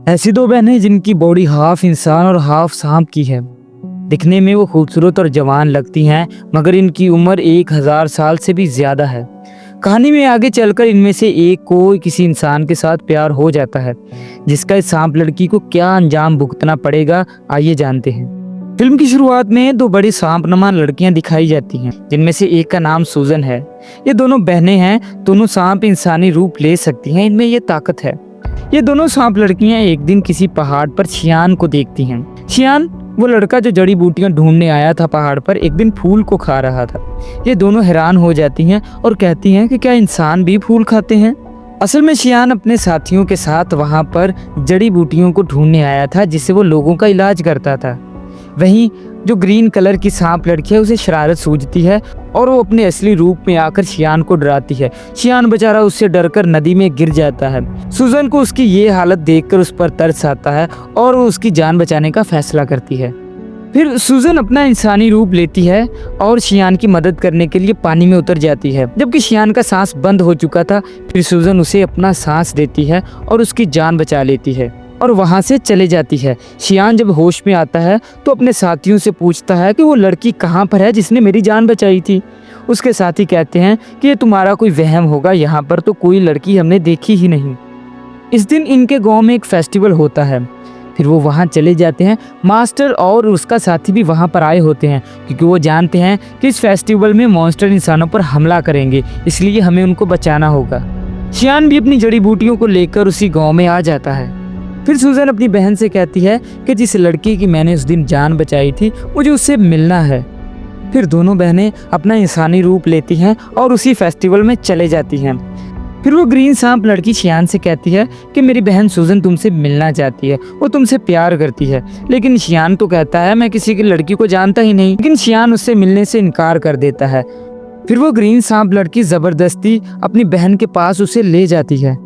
ऐसी दो बहनें जिनकी बॉडी हाफ इंसान और हाफ सांप की है। दिखने में वो खूबसूरत और जवान लगती हैं, मगर इनकी उम्र 1000 साल से भी ज्यादा है। कहानी में आगे चलकर इनमें से एक को किसी इंसान के साथ प्यार हो जाता है, जिसका इस सांप लड़की को क्या अंजाम भुगतना पड़ेगा, आइए जानते हैं। फिल्म की शुरुआत में दो बड़ी सांपनुमा लड़कियां दिखाई जाती हैं, जिनमें से एक का नाम सूजन है। ये दोनों बहनें हैं, दोनों सांप इंसानी रूप ले सकती हैं, इनमें ये ताकत है। ये दोनों सांप लड़कियां एक दिन किसी पहाड़ पर शियान को देखती हैं। शियान वो लड़का जो जड़ी बूटियां ढूंढने आया था पहाड़ पर, एक दिन फूल को खा रहा था। ये दोनों हैरान हो जाती हैं और कहती हैं कि क्या इंसान भी फूल खाते हैं। असल में शियान अपने साथियों के साथ वहां पर जड़ी बूटियों को ढूंढने आया था, जिससे वो लोगों का इलाज करता था। वहीं जो ग्रीन कलर की सांप लड़की है, उसे शरारत सूझती है और वो अपने असली रूप में आकर शियान को डराती है। शियान बेचारा उससे डरकर नदी में गिर जाता है। सूजन को उसकी ये हालत देखकर उस पर तरस आता है और वो उसकी जान बचाने का फैसला करती है। फिर सूजन अपना इंसानी रूप लेती है और शियान की मदद करने के लिए पानी में उतर जाती है। जबकि शियान का सांस बंद हो चुका था, फिर सूजन उसे अपना सांस देती है और उसकी जान बचा लेती है और वहां से चले जाती है। शियान जब होश में आता है तो अपने साथियों से पूछता है कि वो लड़की कहाँ पर है जिसने मेरी जान बचाई थी। उसके साथी कहते हैं कि ये तुम्हारा कोई वहम होगा, यहाँ पर तो कोई लड़की हमने देखी ही नहीं। इस दिन इनके गांव में एक फेस्टिवल होता है। फिर वो वहाँ चले जाते हैं। मास्टर और उसका साथी भी वहाँ पर आए होते हैं, क्योंकि वो जानते हैं कि इस फेस्टिवल में मॉन्स्टर इंसानों पर हमला करेंगे, इसलिए हमें उनको बचाना होगा। शियान भी अपनी जड़ी बूटियों को लेकर उसी गाँव में आ जाता है। फिर सूजन अपनी बहन से कहती है कि जिस लड़की की मैंने उस दिन जान बचाई थी, मुझे उससे मिलना है। फिर दोनों बहनें अपना इंसानी रूप लेती हैं और उसी फेस्टिवल में चले जाती हैं। फिर वो ग्रीन सांप लड़की शियान से कहती है कि मेरी बहन सूजन तुमसे मिलना चाहती है, वो तुमसे प्यार करती है। लेकिन शियान तो कहता है मैं किसी की लड़की को जानता ही नहीं। लेकिन शियान उससे मिलने से इनकार कर देता है। फिर वो ग्रीन सांप लड़की जबरदस्ती अपनी बहन के पास उसे ले जाती है।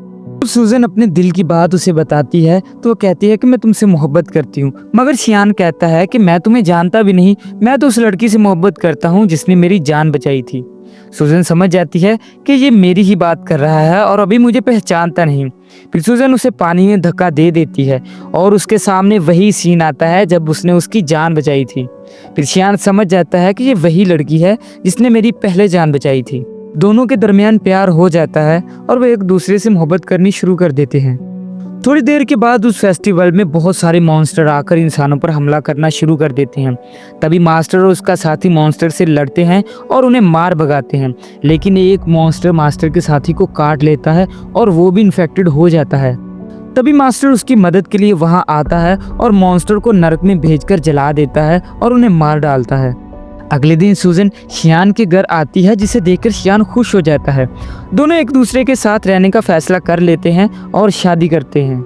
सूजन अपने दिल की बात उसे बताती है तो वो कहती है कि मैं तुमसे मोहब्बत करती हूँ। मगर शियान कहता है कि मैं तुम्हें जानता भी नहीं, मैं तो उस लड़की से मोहब्बत करता हूँ जिसने मेरी जान बचाई थी। सूजन समझ जाती है कि ये मेरी ही बात कर रहा है और अभी मुझे पहचानता नहीं। फिर सूजन उसे पानी में धक्का दे देती है और उसके सामने वही सीन आता है जब उसने उसकी जान बचाई थी। फिर शियान समझ जाता है कि ये वही लड़की है जिसने मेरी पहले जान बचाई थी। दोनों के दरमियान प्यार हो जाता है और वे एक दूसरे से मोहब्बत करनी शुरू कर देते हैं। थोड़ी देर के बाद उस फेस्टिवल में बहुत सारे मॉन्स्टर आकर इंसानों पर हमला करना शुरू कर देते हैं। तभी मास्टर और उसका साथी मॉन्स्टर से लड़ते हैं और उन्हें मार भगाते हैं। लेकिन एक मॉन्स्टर मास्टर के साथी को काट लेता है और वो भी इन्फेक्टेड हो जाता है। तभी मास्टर उसकी मदद के लिए वहां आता है और मॉन्स्टर को नरक में भेजकर जला देता है और उन्हें मार डालता है। अगले दिन सूजन शियान के घर आती है, जिसे देखकर शियान खुश हो जाता है। दोनों एक दूसरे के साथ रहने का फैसला कर लेते हैं और शादी करते हैं।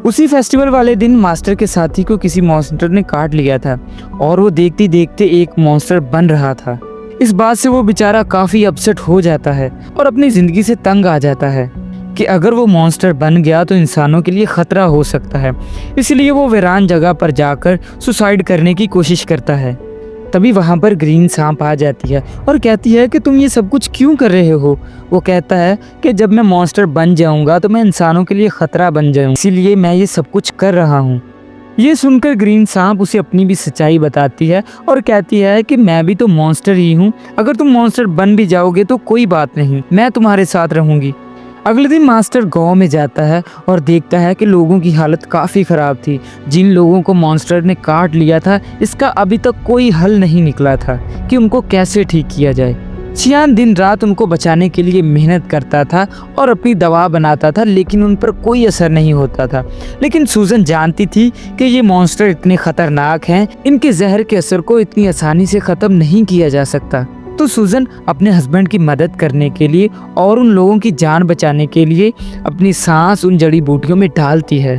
उसी फेस्टिवल वाले दिन मास्टर के साथी को किसी मॉन्स्टर ने काट लिया था और वो देखते देखते एक मॉन्स्टर बन रहा था। इस बात से वो बेचारा काफी अपसेट हो जाता है और अपनी जिंदगी से तंग आ जाता है कि अगर वो मॉन्स्टर बन गया तो इंसानों के लिए खतरा हो सकता है। इसलिए वो वीरान जगह पर जाकर सुसाइड करने की कोशिश करता है। तभी वहाँ पर ग्रीन सांप आ जाती है और कहती है कि तुम ये सब कुछ क्यों कर रहे हो। वो कहता है कि जब मैं मॉन्स्टर बन जाऊंगा तो मैं इंसानों के लिए खतरा बन जाऊंगा, इसीलिए मैं ये सब कुछ कर रहा हूँ। ये सुनकर ग्रीन सांप उसे अपनी भी सच्चाई बताती है और कहती है कि मैं भी तो मॉन्स्टर ही हूँ, अगर तुम मॉन्स्टर बन भी जाओगे तो कोई बात नहीं, मैं तुम्हारे साथ रहूंगी। अगले दिन मास्टर गांव में जाता है और देखता है कि लोगों की हालत काफ़ी ख़राब थी। जिन लोगों को मॉन्स्टर ने काट लिया था, इसका अभी तक कोई हल नहीं निकला था कि उनको कैसे ठीक किया जाए। शियान दिन रात उनको बचाने के लिए मेहनत करता था और अपनी दवा बनाता था, लेकिन उन पर कोई असर नहीं होता था। लेकिन सूजन जानती थी कि ये मॉन्स्टर इतने ख़तरनाक हैं, इनके जहर के असर को इतनी आसानी से ख़त्म नहीं किया जा सकता। तो सूजन अपने हस्बैंड की मदद करने के लिए और उन लोगों की जान बचाने के लिए अपनी सांस उन जड़ी बूटियों में डालती है।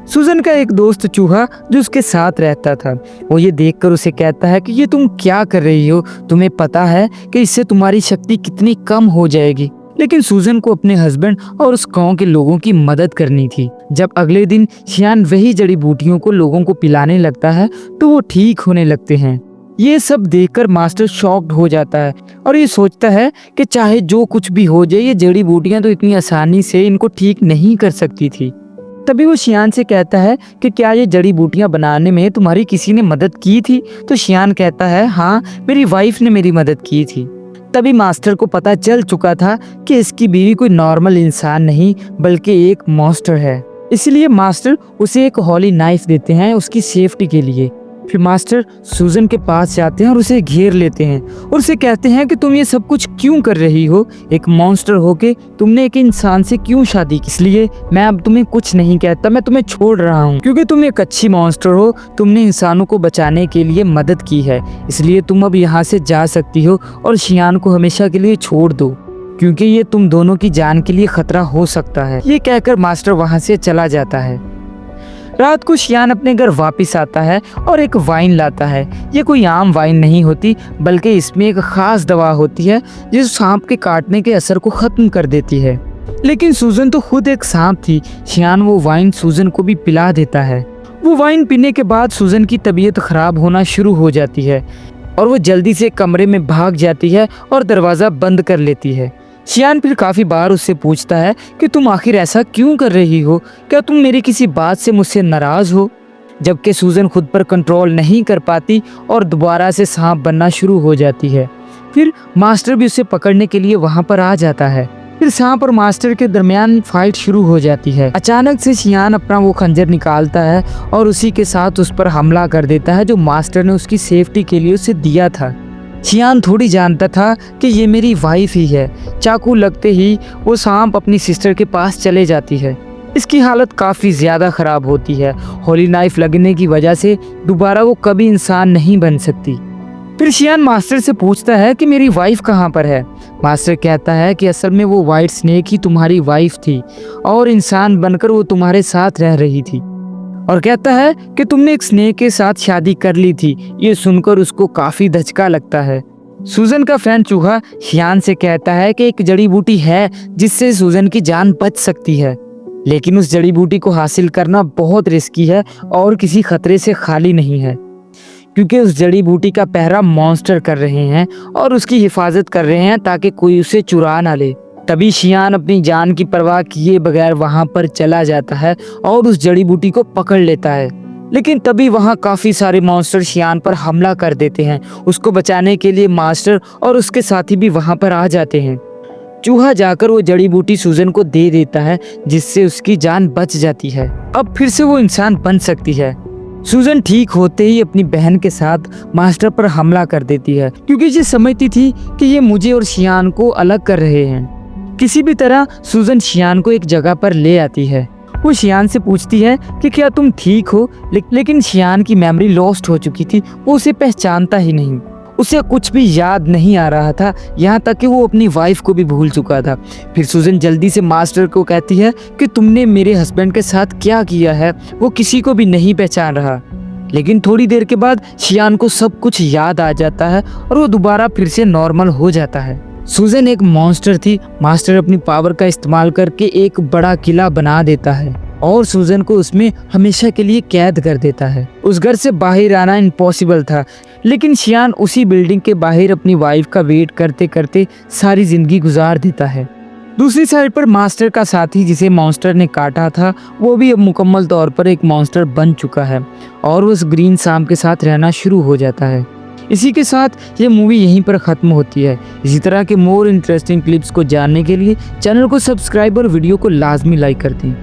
सूजन का एक दोस्त चूहा जो उसके साथ रहता था, वो ये देखकर उसे कहता है कि ये तुम क्या कर रही हो, तुम्हें पता है कि इससे तुम्हारी शक्ति कितनी कम हो जाएगी। लेकिन सूजन को अपने हस्बैंड और उस गांव के लोगों की मदद करनी थी। जब अगले दिन शियान वही जड़ी बूटियों को लोगों को पिलाने लगता है तो वो ठीक होने लगते हैं। ये सब देखकर मास्टर शॉक्ड हो जाता है और ये सोचता है कि चाहे जो कुछ भी हो जाए, ये जड़ी बूटियां तो इतनी आसानी से इनको ठीक नहीं कर सकती थी। तभी वो शियान से कहता है कि क्या ये जड़ी बूटियां बनाने में तुम्हारी किसी ने मदद की थी? तो शियान कहता है हाँ, मेरी वाइफ ने मेरी मदद की थी। तभी मास्टर को पता चल चुका था कि इसकी बीवी कोई नॉर्मल इंसान नहीं बल्कि एक मॉन्स्टर है। इसलिए मास्टर उसे एक हॉली नाइफ देते हैं उसकी सेफ्टी के लिए। फिर मास्टर सूजन के पास जाते हैं और उसे घेर लेते हैं और उसे कहते हैं कि तुम ये सब कुछ क्यों कर रही हो? एक मॉन्स्टर होके तुमने एक इंसान से क्यों शादी की? इसलिए मैं अब तुम्हें कुछ नहीं कहता, मैं तुम्हें छोड़ रहा हूँ क्योंकि तुम एक अच्छी मॉन्स्टर हो, तुमने इंसानों को बचाने के लिए मदद की है, इसलिए तुम अब यहाँ से जा सकती हो और शियान को हमेशा के लिए छोड़ दो क्योंकि ये तुम दोनों की जान के लिए खतरा हो सकता है। ये कहकर मास्टर वहाँ से चला जाता है। रात को शियान अपने घर वापस आता है और एक वाइन लाता है। ये कोई आम वाइन नहीं होती बल्कि इसमें एक खास दवा होती है जो सांप के काटने के असर को खत्म कर देती है। लेकिन सूजन तो खुद एक सांप थी। शियान वो वाइन सूजन को भी पिला देता है। वो वाइन पीने के बाद सूजन की तबीयत खराब होना शुरू हो जाती है और वो जल्दी से कमरे में भाग जाती है और दरवाज़ा बंद कर लेती है। शियान फिर काफ़ी बार उससे पूछता है कि तुम आखिर ऐसा क्यों कर रही हो? क्या तुम मेरी किसी बात से मुझसे नाराज़ हो? जबकि सूजन खुद पर कंट्रोल नहीं कर पाती और दोबारा से सांप बनना शुरू हो जाती है। फिर मास्टर भी उसे पकड़ने के लिए वहाँ पर आ जाता है। फिर सांप और मास्टर के दरमियान फाइट शुरू हो जाती है। अचानक से शियान अपना वो खंजर निकालता है और उसी के साथ उस पर हमला कर देता है जो मास्टर ने उसकी सेफ्टी के लिए उसे दिया था। शियान थोड़ी जानता था कि ये मेरी वाइफ ही है। चाकू लगते ही वो सांप अपनी सिस्टर के पास चले जाती है। इसकी हालत काफ़ी ज़्यादा ख़राब होती है। हॉली नाइफ लगने की वजह से दोबारा वो कभी इंसान नहीं बन सकती। फिर शियान मास्टर से पूछता है कि मेरी वाइफ कहाँ पर है? मास्टर कहता है कि असल में वो वाइट स्नेक ही तुम्हारी वाइफ थी और इंसान बनकर वो तुम्हारे साथ रह रही थी, और कहता है कि तुमने एक स्नेक के साथ शादी कर ली थी। ये सुनकर उसको काफ़ी धचका लगता है। सूजन का फ्रेंड चूहा शियान से कहता है कि एक जड़ी बूटी है जिससे सूजन की जान बच सकती है, लेकिन उस जड़ी बूटी को हासिल करना बहुत रिस्की है और किसी खतरे से खाली नहीं है क्योंकि उस जड़ी बूटी का पहरा मॉन्स्टर कर रहे हैं और उसकी हिफाजत कर रहे हैं ताकि कोई उसे चुरा ना ले। तभी शियान अपनी जान की परवाह किए बगैर वहां पर चला जाता है और उस जड़ी बूटी को पकड़ लेता है। लेकिन तभी वहां काफी सारे मॉन्स्टर शियान पर हमला कर देते हैं। उसको बचाने के लिए मास्टर और उसके साथी भी वहां पर आ जाते हैं। चूहा जाकर वो जड़ी बूटी सूजन को दे देता है जिससे उसकी जान बच जाती है। अब फिर से वो इंसान बन सकती है। सूजन ठीक होते ही अपनी बहन के साथ मास्टर पर हमला कर देती है क्योंकि ये समझती थी कि ये मुझे और शियान को अलग कर रहे हैं। किसी भी तरह सूजन शियान को एक जगह पर ले आती है। वो शियान से पूछती है कि क्या तुम ठीक हो? लेकिन शियान की मेमोरी लॉस्ट हो चुकी थी। वो उसे पहचानता ही नहीं। उसे कुछ भी याद नहीं आ रहा था, यहाँ तक कि वो अपनी वाइफ को भी भूल चुका था। फिर सूजन जल्दी से मास्टर को कहती है कि तुमने मेरे हस्बैंड के साथ क्या किया है? वो किसी को भी नहीं पहचान रहा। लेकिन थोड़ी देर के बाद शियान को सब कुछ याद आ जाता है और वो दोबारा फिर से नॉर्मल हो जाता है। सूजन एक मॉन्स्टर थी। मास्टर अपनी पावर का इस्तेमाल करके एक बड़ा किला बना देता है और सूजन को उसमें हमेशा के लिए कैद कर देता है। उस घर से बाहर आना इम्पॉसिबल था, लेकिन शियान उसी बिल्डिंग के बाहर अपनी वाइफ का वेट करते करते सारी जिंदगी गुजार देता है। दूसरी साइड पर मास्टर का साथी जिसे मॉन्स्टर ने काटा था वो भी अब मुकम्मल तौर पर एक मॉन्स्टर बन चुका है और उस ग्रीन सांप के साथ रहना शुरू हो जाता है। इसी के साथ ये मूवी यहीं पर ख़त्म होती है। इसी तरह के मोर इंटरेस्टिंग क्लिप्स को जानने के लिए चैनल को सब्सक्राइब और वीडियो को लाजमी लाइक कर दें।